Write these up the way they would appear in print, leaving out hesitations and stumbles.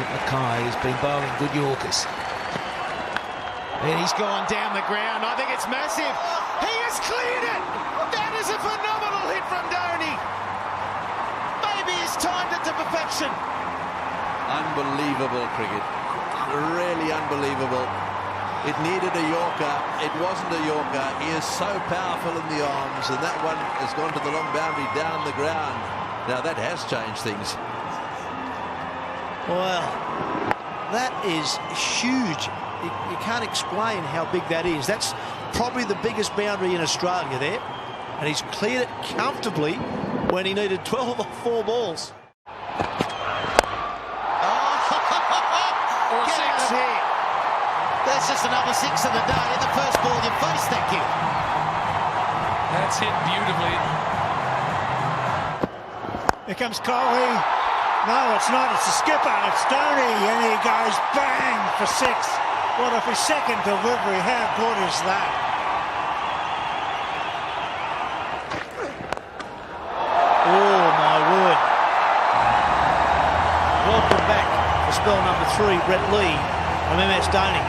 Mackay has been bowling good Yorkers. And he's gone down the ground. I think it's massive. He has cleared it. That is a phenomenal hit from Dhoni. Maybe he's timed it to perfection. Unbelievable cricket. Really unbelievable. It needed a Yorker. It wasn't a Yorker. He is so powerful in the arms, and that one has gone to the long boundary down the ground. Now that has changed things. Well, that is huge. You can't explain how big that is. That's probably the biggest boundary in Australia there. And he's cleared it comfortably when he needed 12 or 4 balls. Or 6 here. That's just another 6 of the day. The first ball you face, thank you. That's hit beautifully. Here comes Kohli. No, it's not. It's the skipper. It's Dhoni. And he goes bang for 6. What a second delivery. How good is that? Oh, my word. Welcome back for spell number 3, Brett Lee from MS Dhoni.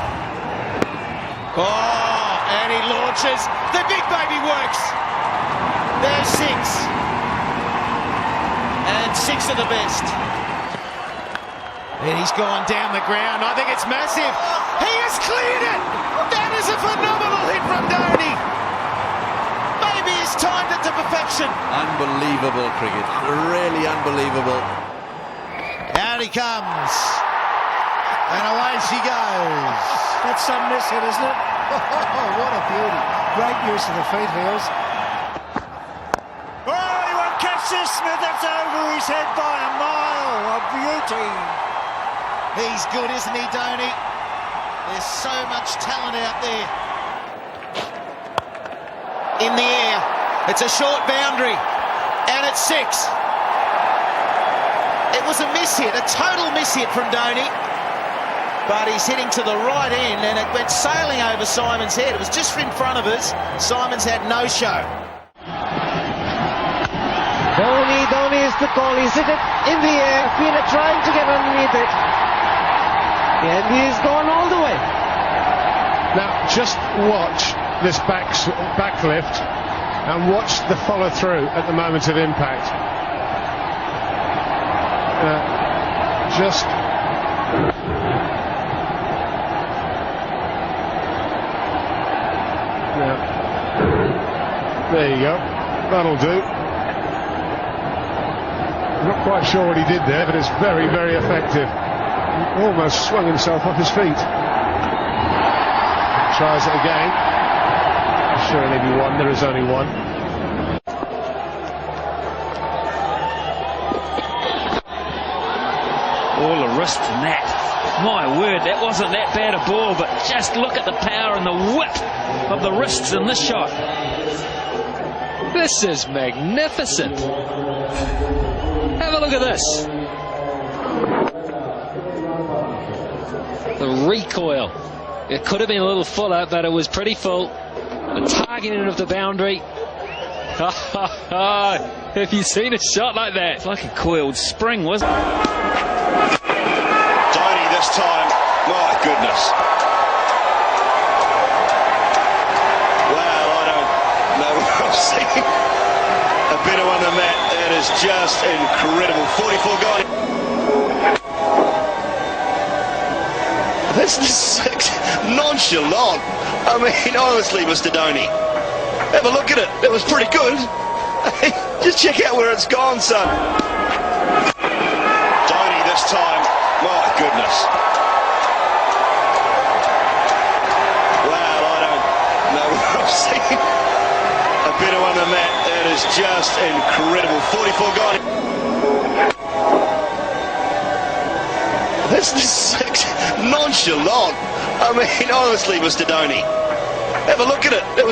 Oh, and he launches. The big baby works. There's 6. And 6 of the best. And he's gone down the ground. I think it's massive. He has cleared it. That is a phenomenal hit from Dhoni. Maybe he's timed it to perfection. Unbelievable cricket. Really unbelievable. Out he comes. And away she goes. That's some miss hit, isn't it? Oh, what a beauty. Great use of the feet, Heels. Oh, he won't catch this, Smith. That's over his head by a mile. A beauty. He's good, isn't he, Dhoni? There's so much talent out there. In the air. It's a short boundary. And it's 6. It was a miss hit, a total miss hit from Dhoni. But he's hitting to the right end and it went sailing over Simon's head. It was just in front of us. Simon's had no show. Dhoni is the call. He's hit it in the air. Fielded trying to get underneath it. And he's gone all the way. Now, just watch this backlift and watch the follow through at the moment of impact. There you go. That'll do. I'm not quite sure what he did there, but it's very, very effective. He almost swung himself off his feet. Tries it again. Surely be one. There is only one. All the wrist from that. My word, that wasn't that bad a ball, but just look at the power and the whip of the wrists in this shot. This is magnificent. Have a look at this. The recoil. It could have been a little fuller, but it was pretty full. The targeting of the boundary. Have you seen a shot like that? It's like a coiled spring, wasn't it? Dhoni this time. My goodness. Well, I don't know what I've seen. A better one than that. That is just incredible. 44 gone. That's just nonchalant. I mean, honestly, Mr. Dhoni, have a look at it. It was pretty good. Just check out where it's gone, son. Dhoni this time. My goodness. Well, I don't know what I've seen. A better one than that. That is just incredible. 44 gone. That's just nonchalant. I mean, honestly, Mr. Dhoni, have a look at it. It was